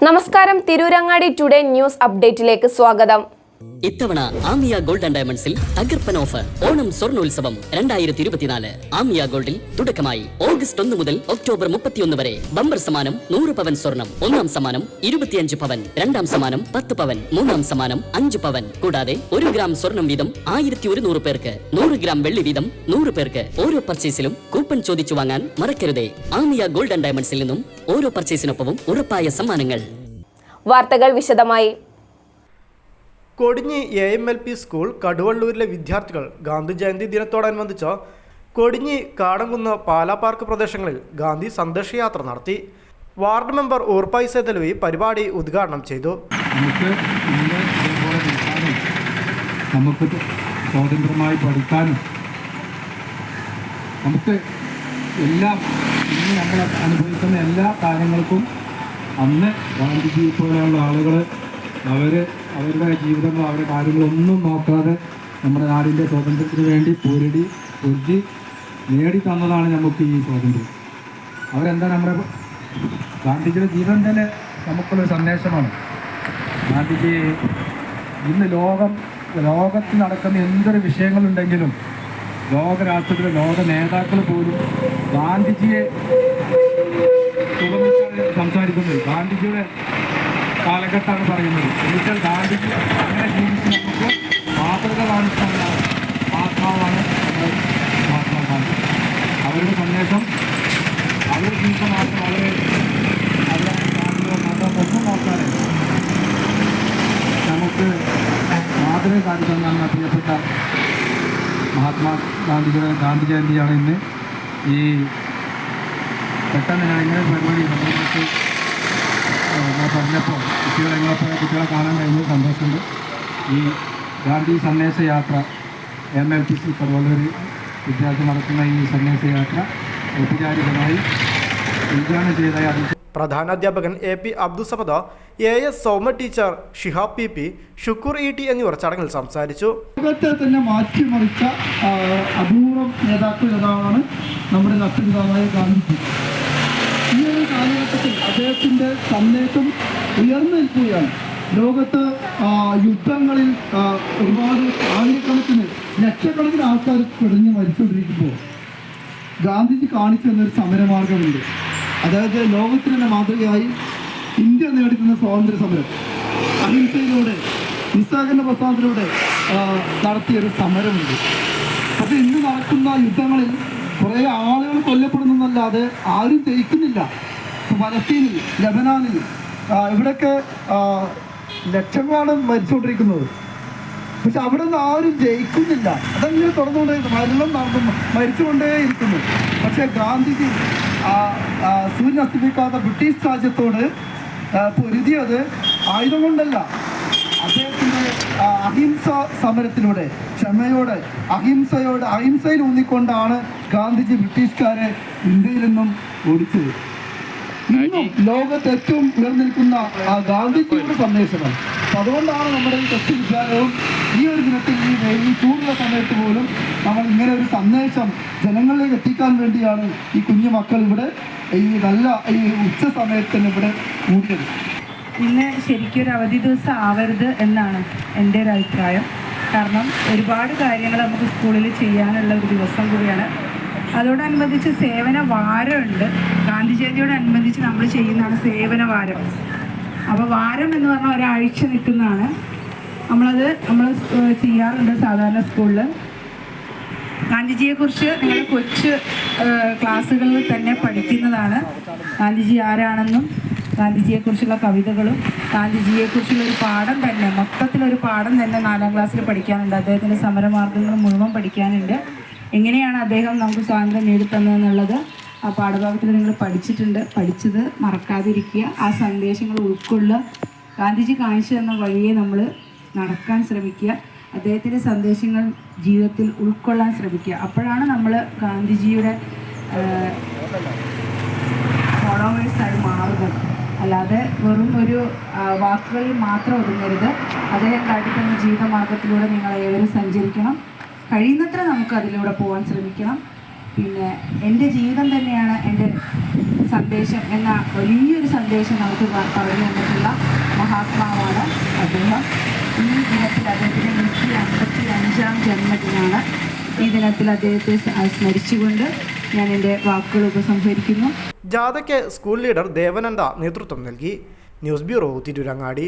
നമസ്കാരം, Tirurangadi today news അപ്ഡേറ്റിലേക്ക് സ്വാഗതം. ഇത്തവണ ആമിയ ഗോൾഡ് ആൻഡ് ഡയമണ്ട്സിൽ തകർപ്പൻ ഓഫർ ഓണം സ്വർണ്ണോത്സവം 2024. ആമിയ ഗോൾഡിൽ തുടക്കമായി ഓഗസ്റ്റ് 1 മുതൽ ഒക്ടോബർ 31 വരെ ബമ്പർ സമ്മാനം 100 പവൻ സ്വർണം, ഒന്നാം സമ്മാനം 25 പവൻ, രണ്ടാം സമ്മാനം 10 പവൻ, മൂന്നാം സമ്മാനം 5 പവൻ. കൂടാതെ 1 ഗ്രാം സ്വർണം വീതം 1100 പേർക്ക്, 100 ഗ്രാം വെള്ളി വീതം 100 പേർക്ക്. ഓരോ പർച്ചേസിലും കൂപ്പൺ ചോദിച്ചു വാങ്ങാൻ മറക്കരുതേ. ആമിയ ഗോൾഡ് ആൻഡ് ഡയമണ്ട്സിൽ നിന്നും ഓരോ പർച്ചേസിനൊപ്പവും ഉറപ്പായ സമ്മാനങ്ങൾ. വാർത്തകൾ വിശദമായി. കൊടിഞ്ഞി AMLP സ്കൂൾ കടുവള്ളൂരിലെ വിദ്യാർത്ഥികൾ ഗാന്ധി ജയന്തി ദിനത്തോടനുബന്ധിച്ച് കൊടിഞ്ഞി കാടംകുന്ന് പാലാ പാർക്ക് പ്രദേശങ്ങളിൽ ഗാന്ധി സന്ദേശയാത്ര നടത്തി. വാർഡ് മെമ്പർ ഊർപ്പായി സേതലവി പരിപാടി ഉദ്ഘാടനം ചെയ്തു. നമുക്ക് സ്വതന്ത്രമായി പഠിക്കാനും നമുക്ക് എല്ലാം ഇന്ന് നമ്മൾ അനുഭവിക്കുന്ന എല്ലാ കാര്യങ്ങൾക്കും അന്ന് ഗാന്ധിജി പോലെയുള്ള ആളുകൾ അവരുടെ ജീവിതങ്ങൾ അവരുടെ കാര്യങ്ങളൊന്നും നോക്കാതെ നമ്മുടെ നാടിൻ്റെ സ്വാതന്ത്ര്യത്തിന് വേണ്ടി പൊരുതി നേടി തന്നതാണ് നമുക്ക് ഈ സ്വാതന്ത്ര്യം. അവരെന്താ നമ്മുടെ ഗാന്ധിജിയുടെ ജീവൻ തന്നെ നമുക്കുള്ളൊരു സന്ദേശമാണ്. ഗാന്ധിജി ഇന്ന് ലോകത്ത് നടക്കുന്ന എന്തൊരു വിഷയങ്ങളുണ്ടെങ്കിലും ലോകരാഷ്ട്രത്തിലെ ലോക നേതാക്കൾ പോലും ഗാന്ധിജിയെ തുറന്നിട്ടാണ് സംസാരിക്കുന്നത്. ഗാന്ധിജിയുടെ കാലഘട്ടമാണ് പറയുന്നത്. എന്നുവെച്ചാൽ ഗാന്ധിജി അങ്ങനെ ജീവിച്ച് നമുക്ക് മാതൃക കാണിച്ചാണ് ആത്മാവാണ് മഹാത്മാഗാന്ധി. അവരുടെ സന്ദേശം അവരുടെ ജീവിതം മാത്രം അവരെ മതം ഒന്നും നോക്കാതെ നമുക്ക് മാതൃക കാണിച്ചെന്നാണ് പ്രിയപ്പെട്ട മഹാത്മാഗാന്ധിജിയുടെ ഗാന്ധി ജയന്തിയാണ് ഇന്ന്. ഈ പെട്ടെന്ന് ഞാൻ ഇങ്ങനെ പരിപാടി നമ്മൾക്ക് പറഞ്ഞപ്പോൾ കുട്ടികളെ കാണാൻ കഴിഞ്ഞ സന്തോഷമുണ്ട്. ഈ ഗാന്ധി സന്ദേശയാത്ര AMLPC കടുവള്ളൂർ വിദ്യാർത്ഥി നടത്തുന്ന ഈ സന്ദേശയാത്ര ഔപചാരികമായി ഉദ്ഘാടനം ചെയ്തതായി പ്രധാനാധ്യാപകൻ AP Abdussamad, AS Soumya teacher, Shihab PP, Shukoor ET എന്നിവർ ചടങ്ങിൽ സംസാരിച്ചു. ലോകത്തെ തന്നെ മാറ്റിമറിച്ച അപൂർവം നേതാക്കളിലൊരാളാണ് നമ്മുടെ രാഷ്ട്രപിതാവായ ഗാന്ധിജി. ഈ ഒരു കാലഘട്ടത്തിൽ അദ്ദേഹത്തിൻ്റെ സന്ദേശം ഉയർന്നു നിൽക്കുകയാണ്. ലോകത്ത് യുദ്ധങ്ങളിൽ ഒരുപാട് ആയിരക്കണക്കിന് ലക്ഷക്കണക്കിന് ആൾക്കാർ പിടഞ്ഞ് മരിച്ചുകൊണ്ടിരിക്കുമ്പോൾ ഗാന്ധിജി കാണിച്ചു തന്നൊരു സമരമാർഗമുണ്ട്. അതായത് ലോകത്തിന് തന്നെ മാതൃകയായി ഇന്ത്യ നേടിക്കുന്ന സ്വാതന്ത്ര്യ സമരം അഹിംസയിലൂടെ നിസ്സഹകരണ പ്രസ്ഥാനത്തിലൂടെ നടത്തിയൊരു സമരമുണ്ട്. അപ്പോൾ ഇന്ന് നടക്കുന്ന യുദ്ധങ്ങളിൽ കുറേ ആളുകൾ കൊല്ലപ്പെടുന്നതല്ലാതെ ആരും ജയിക്കുന്നില്ല. ഫലസ്തീനിൽ, ലബനാനിൽ ഇവിടെയൊക്കെ ലക്ഷങ്ങളാണ് മരിച്ചുകൊണ്ടിരിക്കുന്നത്. പക്ഷെ അവിടെ നിന്ന് ആരും ജയിക്കുന്നില്ല. അതങ്ങനെ തുടർന്നുകൊണ്ടേയിരിക്കുന്നു, മരിച്ചുകൊണ്ടേയിരിക്കുന്നു. പക്ഷേ ഗാന്ധിജി സൂര്യൻ അസ്തമിക്കാത്ത ബ്രിട്ടീഷ് രാജ്യത്തോട് പൊരുതിയത് ആയുധം കൊണ്ടല്ല, അദ്ദേഹത്തിൻ്റെ അഹിംസ സമരത്തിലൂടെ, ക്ഷമയോടെ, അഹിംസയിൽ ഊന്നിക്കൊണ്ടാണ് ഗാന്ധിജി ബ്രിട്ടീഷുകാരെ ഇന്ത്യയിൽ നിന്നും ഓടിച്ചത്. ഇന്നും ലോകത്ത് ഏറ്റവും ഉയർന്നിരിക്കുന്ന ഗാന്ധിജിയുടെ സന്ദേശമാണ്. അപ്പം അതുകൊണ്ടാണ് നമ്മുടെ ഈ കൊച്ചു വിദ്യാലയവും ഈ ഒരു ദിനത്തിൽ ഈ ചൂടുള്ള സമയത്ത് പോലും നമ്മൾ ഇങ്ങനെ ഒരു സന്ദേശം ജനങ്ങളിലേക്ക് എത്തിക്കാൻ വേണ്ടിയാണ് ഈ കുഞ്ഞു മക്കൾ ഇവിടെ ഈ ഉച്ച സമയത്ത് തന്നെ ഇവിടെ കൂടിയത്. ഇന്ന് ശരിക്കും ഒരു അവധി ദിവസം ആവരുത് എന്നാണ് എൻ്റെ ഒരു അഭിപ്രായം. കാരണം ഒരുപാട് കാര്യങ്ങൾ നമുക്ക് സ്കൂളിൽ ചെയ്യാനുള്ള ഒരു ദിവസം കൂടിയാണ്. അതോടനുബന്ധിച്ച് സേവന വാരമുണ്ട്. ഗാന്ധി ജയന്തിയോടനുബന്ധിച്ച് നമ്മൾ ചെയ്യുന്നതാണ് സേവന വാരം. അപ്പോൾ വാരം എന്ന് പറഞ്ഞാൽ ഒരാഴ്ച നിൽക്കുന്നതാണ്. നമ്മൾ ചെയ്യാറുണ്ട് സാധാരണ സ്കൂളിൽ. ഗാന്ധിജിയെക്കുറിച്ച് നിങ്ങൾ കൊച്ചു ക്ലാസ്സുകളിൽ തന്നെ പഠിക്കുന്നതാണ്. ഗാന്ധിജി ആരാണെന്നും ഗാന്ധിജിയെക്കുറിച്ചുള്ള കവിതകളും ഗാന്ധിജിയെക്കുറിച്ചുള്ള ഒരു പാഠം തന്നെ, മൊത്തത്തിലൊരു പാഠം തന്നെ 4ാം ക്ലാസ്സിൽ പഠിക്കാനുണ്ട്. അദ്ദേഹത്തിൻ്റെ സമരമാർഗ്ഗങ്ങൾ മുഴുവൻ പഠിക്കാനുണ്ട്. എങ്ങനെയാണ് അദ്ദേഹം നമുക്ക് സ്വാതന്ത്ര്യം നേടിത്തന്നതെന്നുള്ളത് ആ പാഠഭാഗത്തിൽ നിങ്ങൾ പഠിച്ചത് മറക്കാതിരിക്കുക. ആ സന്ദേശങ്ങൾ ഉൾക്കൊള്ളുക. ഗാന്ധിജി കാണിച്ചു തന്ന വഴിയെ നമ്മൾ നടക്കാൻ ശ്രമിക്കുക. അദ്ദേഹത്തിൻ്റെ സന്ദേശങ്ങൾ ജീവിതത്തിൽ ഉൾക്കൊള്ളാൻ ശ്രമിക്കുക. അപ്പോഴാണ് നമ്മൾ ഗാന്ധിജിയുടെ ഫോളോവേഴ്സായി മാറുന്നത്. അല്ലാതെ വെറും ഒരു വാക്കുകളിൽ മാത്രം ഒതുങ്ങരുത്. അദ്ദേഹം കാട്ടിത്തന്ന ജീവിതമാർഗത്തിലൂടെ നിങ്ങൾ ഏവരും സഞ്ചരിക്കണം. കഴിയുന്നത്ര നമുക്ക് അതിലൂടെ പോകാൻ ശ്രമിക്കണം. പിന്നെ എൻ്റെ ജീവിതം തന്നെയാണ് എൻ്റെ സന്ദേശം എന്ന വലിയൊരു സന്ദേശം നമുക്ക് പറഞ്ഞു തന്നിട്ടുള്ള മഹാത്മാവാണ് അദ്ദേഹം. ഈ ദിനത്തിൽ അദ്ദേഹത്തിൻ്റെ 155-ാം ജന്മദിനമാണ്. ഈ ദിനത്തിൽ അദ്ദേഹത്തെ സ്മരിച്ചുകൊണ്ട് ഞാൻ എൻ്റെ വാക്കുകൾ ഉപസംഹരിക്കുന്നു. ജാഥയ്ക്ക് സ്കൂൾ ലീഡർ ദേവനന്ദ നേതൃത്വം നൽകി. News bureau Tirurangadi.